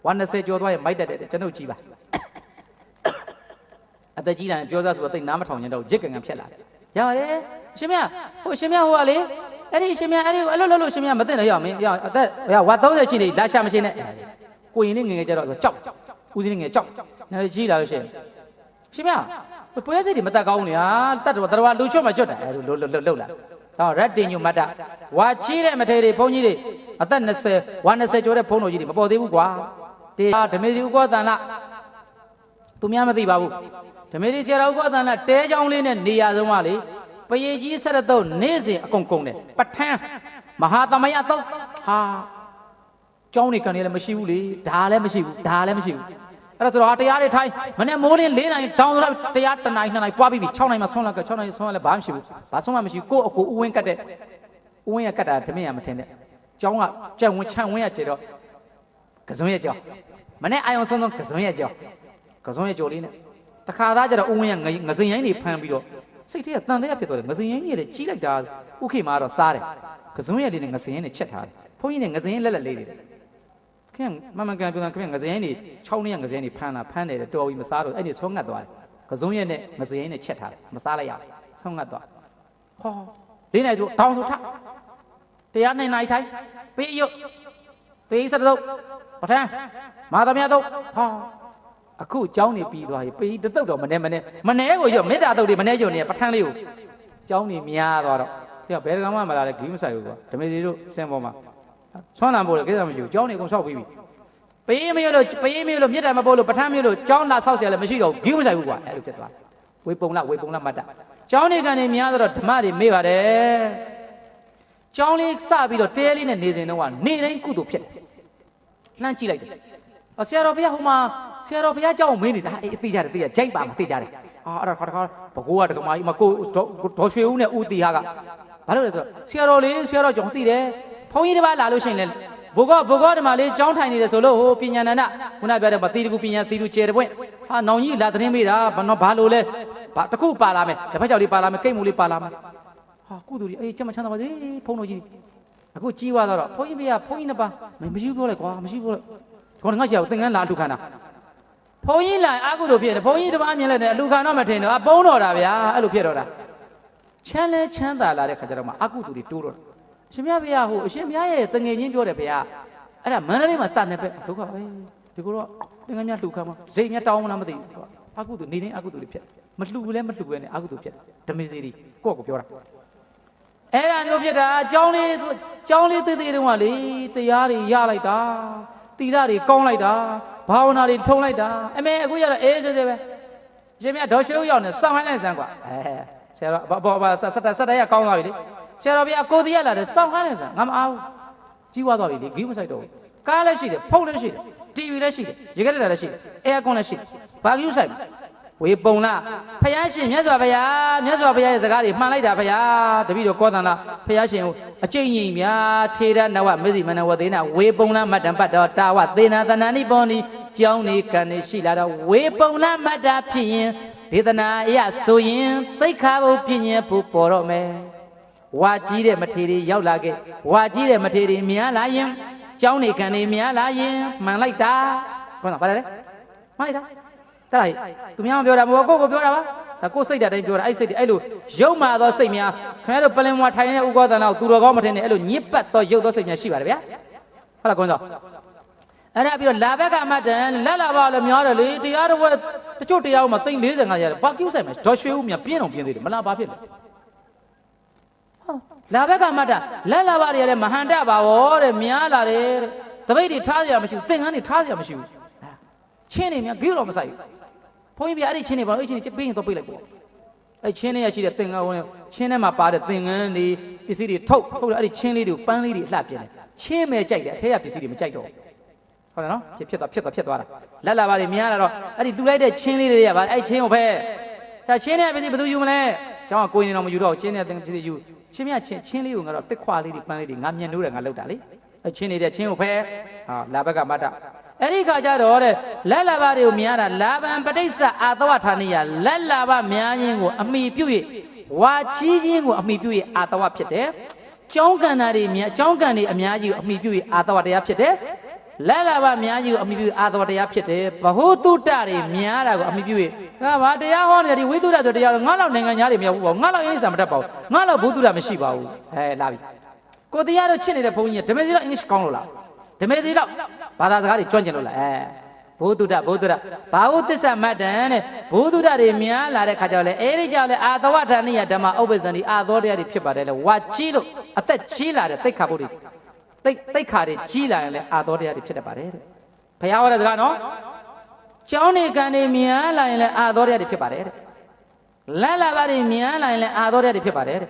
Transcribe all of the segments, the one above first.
วันเสจอด้วยไม่แต่จะนู่นจีบอัตจีนั่นพิจารณาสุดท้ายน้ำมาทองยันเราเจ๊กันกันเพี้ยละยาวเลยใช่ไหมโอ้ใช่ไหมหัวเลยไอ้นี่ใช่ไหมไอ้นี่ลุใช่ไหมไม่ได้เลยยาวมั้ยยาวแต่ยาววัดต้องจะชี้นี่ได้ใช่ไหมชี้เนี่ยกูยินดีเงี้ยจะเราจับกูยินดีเงี้ยจับนั่นจีแล้วใช่ใช่ไหมปุ้ยสิที่มาตะก้าวเนี่ยตัดว่าลุช่วยมาจุดลุละต่อรัดดิ้งอยู่มาด่าว่าชี้เลยมาเทเลยพงยี่เลยอัตนั่นเสวันเสจอด้วยพงโนยี่มาพอดีบุกว่าเดี๋ยวไม่ดีบุกว่าแต่ละตุ้มยามาตีบาบุทำไมที่เช้าเราก็ตอนนั้นเตะจังเลยเนี่ยนิยาสมาลีไปยี่จีสระตัวเนสิกงเนี่ยปัทแทงมหาธรรมยาตัวฮ่าจ้องนี่กันนี่เลยไม่ชิวเลยด่าเลยไม่ชิวแล้วตัวอาทยาได้ไทยมันเนี่ยโมนี่เลี้ยนไอ้ดาวเราทยาตันไหนป้าบีช่องไหนมาส่งแล้วก็ช่องไหนส่งแล้วบ้านชิวบ้านส่งมาไม่ชิวกูอ้วนกัดเด็อ้วนกัดทำไมไม่เท่เนี่ยจ้องอ่ะจ้องช่างอ้วนเจ๋อก็ส่งยังเจ๋อมันเนี่ยไอ้ยังส่งก็ส่งยังเจ๋อก็ส่งยังเจ๋อเลยเนี่ยตะขาได้จะเราอุ้งยังเงยยังนี่พังไปด้วยสิ่งที่ตั้งแต่เป็นตัวเงยยังนี่เลยชี้เลยจ้าโอเคมาเราซาเลยก็ส่งยังดีเนี่ยเงยยังนี่เช็ดหาพวกนี้เนี่ยเงยยังเล่ๆเลยแค่มันกันเป็นกันแค่เงยยังนี่ช่องนี่เงยยังนี่พันเลยตัววิมาซาด้วยไอ้นี่ช่องงัดตัวก็ส่งยังเนี่ยเงยยังนี่เช็ดหามาซาเลยยาวช่องงัดตัวพอดีไหนตัวท้องสุดท้ายเตียนในไทยปีเยอะตีสัตว์ตัวพอแท้มาทำยังตัวพอအခုเจ้านี่ပြီးသွားပြီပြီးတုတ်တော့မနေကိုရောမေတ္တာတုတ်တွေမနေရုံနဲ့ပထန်းလေးကိုเจ้านี่များသွားတော့ပြဘယ်ကောင်မှမလာလဲဂီးမဆိုင်ဘူးကွာဓမေစီတို့စင်ပေါ်မှာဆွမ်းလံပို့တယ်ကိစ္စမရှိဘူးเจ้านี่အကုန်ဆောက်ပြီးပြီပေးမရလို့မေတ္တာမပို့လို့ပထန်းမျိုးလို့เจ้าလာဆောက်เสียလည်းမရှိတော့ဂီးမဆိုင်ဘူးကွာအဲ့လိုဖြစ်သွားဝေပုံလမတ်တာเจ้านี่ကနေများတော့ဓမ္မတွေမေ့ပါတယ်เจ้าလေးစပြီးတော့တဲလေးနဲ့နေစဉ်တော့ကနေတိုင်းကုသိုလ်ဖြစ်တယ်လှမ်းကြည့်လိုက်တယ်ဆရာတော်ဘုရားဟိုမှာဆရာတော်ဘုရားကြောင်းမင်းနေတာအေးသိကြတယ်ကြိုက်ပါမသိကြတယ်အဲ့ဒါခါဘကိုးကတကမာကြီးမကိုဒေါ်ရွှေဦးနဲ့ဦးတီဟာကဘာလို့လဲဆိုတော့ဆရာတော်ကြောင့်သိတယ်ဘုန်းကြီးတစ်ပါးလာလို့ရှိရင်လေဘိုးဒီမှာလေးကြောင်းထိုင်နေတယ်ဆိုလို့ဟိုပညာနန္ဒခုနပြောတဲ့မသီတကူပညာသီတကျဲတဲ့ပွင့်ဟာနောင်ကြီးလာသတင်းမေးတာဘာလို့လဲတခုပါလာမယ်တစ်ဖက်ကြောက်လေးပါလာမယ်ကိတ်မူလေးပါလာမယ်ဟာကုသူကြီးအေးကျမချမ်းသာပါစေဖုန်းတော်ကြီးအခုကြီးသွားတော့ဘုန်းကြီးဘုရားနှစ်ပါးမရှိပြောလိုက်ကွာမရှိပြောလိုက်ခေါင်းငါ့ကြောက်သင်္ကန်းလာလူခန္ဓာဘုန်းကြီးလာအာကုသို့ဖြစ်တယ်ဘုန်းကြီးတပားမြင်လိုက်တယ်အလူခန္ဓာမထင်တော့အပုံးတော်တာဗျာအဲ့လိုဖြစ်တော့တာချမ်းသာလာတဲ့ခါကျတော့မှအာကုသို့တွေတိုးတော့အရှင်မြတ်ဘုရားဟိုအရှင်မြတ်ရဲ့တငယ်ချင်းပြောတယ်ဗျာအဲ့ဒါမန္တလေးမှာစနေပဲဒုက္ခပဲဒီကိုတော့သင်္ကန်းများလှူခါမှာစိတ်များတောင်းမလားမသိဘူးအာကုသို့နေနေအာကုသို့တွေဖြစ်မလှူလည်းမလှူပဲနဲ့အာကုသို့ဖြစ်ဓမေစီရီကိုယ့်ကိုပြောတာအဲ့ဒါမျိုးဖြစ်တာအကြောင်းလေးသေးတုန်းကလေတရားတွေရလိုက်တာတီလာတွေကောင်းလိုက်တာဘာဝနာတွေထုံလိုက်တာအမေအခုရတော့အေးစေပဲရှင်မြတ်ဒေါ်ရွှေဦးရောက်နေစောင့်ခိုင်းလိုက်စမ်းကွာဆရာတော်ဘာစက်တရကောင်းသွားပြီလေဆရာတော်ဗျာကိုတီးရလာတယ်စောင့်ခိုင်းလိုက်စမ်းငါမအားဘူးကြီးွားသွားပြီလေဂီးမဆိုင်တော့ဘူးကားလည်းရှိတယ်ဖုန်းလည်းရှိတယ်တီဗီလည်းရှိတယ်ရေခဲတက်လည်းရှိတယ်အဲကွန်လည်းရှိတယ်ဘာကြီးဆိုင်ဝေပုံလားဖယားရှင်မြတ်စွာဘုရားရဲ့စကားတွေမှန်လိုက်တာဘုရားတပည့်တော်ကောသန္တာဖယားရှင်ကိုအကျိန်ကြီးများထေရနဝမဇ္ဈိမနဝသေနဝေပုံလားမတ္တံပတ်တော်တာဝသေနာသဏ္ဍာနိပေါနိကြောင်းနေကံနေရှိလာတော့ဝေပုံလားမတ္တဖြစ်ရင်ဒေသနာအရဆိုရင်သိက္ခာဘုပြည့်ညက်ဖို့ပေါ်တော့မယ်ဝါကြီးတဲ့မထေရီရောက်လာခဲ့ဝါကြီးတဲ့မထေရီများလာရင်ကြောင်းနေကံနေများလာရင်မှန်လိုက်တာဟုတ်လားဘာလဲမှန်လိုက်တာဆက်လိုက်သူများမပြောတာမဟုတ်ကိုပြောတာပါကိုစိတ်တဲ့အတိုင်းပြောတာအဲ့စိတ်တွေအဲ့လိုရုပ်မာသောစိတ်များခင်ဗျားတို့ပလင်မွာထိုင်နေတဲ့ဥကောသနာကိုသူတော်ကောင်းမထင်နဲ့အဲ့လိုညစ်ပတ်သောရုပ်သောစိတ်များရှိပါတယ်ဗျာဟုတ်လားကွန်းစောအဲ့ဒါပြီးတော့လာဘက်ကအမတ်တန်လက်လာပါလို့များတယ်လေတရားတော်တချို့တရားဥမှာသိန်း45ရတယ်ဘာကိစ္စဆိုင်မှာဒေါ်ရွှေဦးမြပြင်းအောင်ပြင်းသေးတယ်မလားဘာဖြစ်လဲလာဘက်ကအမတ်တန်လက်လာပါတွေကလည်းမဟန်တပါဘောတဲ့များလာတယ်တဲ့တပိတ်တွေထားစရာမရှိဘူးသင်္ကန်းတွေထားစရာမရှိဘူးချင်းနေများဂိရောမဆိုင်ဘူးဘုန်းကြီးပြအဲ့ဒီချင်းနေပါအဲ့ချင်းချင်းပြီးရင်တော့ပြေးလိုက်ပေါ့အဲ့ချင်းနေရရှိတဲ့သင်္ကန်းဝင်ချင်းထဲမှာပါတဲ့သင်္ကန်းတွေပစ္စည်းတွေထုတ်အဲ့ဒီချင်းလေးတွေကိုပန်းလေးတွေအလှပြင်းတယ်ချင်းမဲ့ကြိုက်တယ်အထက်ကပစ္စည်းတွေမကြိုက်တော့ဟုတ်တယ်နော်ဖြစ်သွားတာလက်လာပါတွေများလာတော့အဲ့ဒီလှူလိုက်တဲ့ချင်းလေးတွေကပါအဲ့ချင်းကိုပဲဒါချင်းနဲ့ပစ္စည်းဘယ်သူယူမလဲကျောင်းကကိုင်းနေတော့မယူတော့ချင်းနဲ့ပစ္စည်းယူချင်းမြချင်းလေးကိုငါတော့တစ်ခွာလေးတွေပန်းလေးတွေငါမျက်နှိုးတယ်ငါလောက်တာလေအဲ့ချင်းနေတဲ့ချင်းကိုပဲဟာလာဘက်ကမတ်တာအဲ့ဒီခါကျတော့တဲ့လက်လာပါတွေကိုများတာလာဘံပဋိစ္စအာသဝဌာနိယလက်လာပါများခြင်းကိုအမိပြု၍ဝါကြီးခြင်းကိုအမိပြု၍အာသဝဖြစ်တယ်။ကျောင်းကန္နာတွေများကျောင်းကန္တွေအများကြီးကိုအမိပြု၍အာသဝတရားဖြစ်တယ် လက်လာပါများကြီးကိုအမိပြုအာတော်တရားဖြစ်တယ်ဘဟုတုတ္တတွေများတာကိုအမိပြုငါဘာတရားဟောနေတယ်ဒီဝိသုဒ္ဓဆိုတရားတော့ငါလောက်နိုင်ငံသားတွေမရောက်ဘူးပေါ့ငါလောက်အင်္ဂလိပ်စာမတတ်ပါဘူးငါလောက်ဘုသူဒ္ဓမရှိပါဘူးလာပြီကိုတရားတော့ချစ်နေတဲ့ဘုန်းကြီးဓမ္မစီတော့အင်္ဂလိပ်ကောင်းလို့လားဓမ္မစီတော့ဘာသာစကားတွေကျွမ်းကျင်လို့လားဘုသူဒ္ဓဘာဝသစ္စာမတ္တန်တဲ့ဘုသူဒ္ဓတွေများလာတဲ့ခါကျတော့လေအဲဒီကြောင့်လေအာသဝဌာနိယဓမ္မဥပ္ပဇ္ဇံဒီအာသောတရားတွေဖြစ်ပါတယ်လေဝါကြီးလို့အသက်ကြီးလာတဲ့သိက္ခာပုဒ်တွေသိက္ခာတွေကြီးလာရင်လေအာသောတရားတွေဖြစ်တတ်ပါတယ်တဲ့ဘုရားဟောတဲ့စကားနော်ကျောင်းနေကံတွေများလာရင်လေအာသောတရားတွေဖြစ်ပါတယ်တဲ့လက်လာပါတွေများလာရင်လေအာသောတရားတွေဖြစ်ပါတယ်တဲ့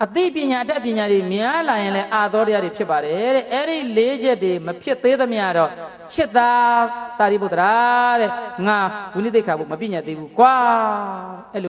အသိပညာအတတ်ပညာတွေများလာရင်လည်းအာသောတရားတွေဖြစ်ပါတယ်တဲ့အဲ့ဒီ၄ချက်တွေမဖြစ်သေးသမျှတော့ချစ်သာတာရိပုတ္တရာတဲ့ငါဝိနည်းသိက္ခာဘုမပညာသေးဘူးကွာအဲ့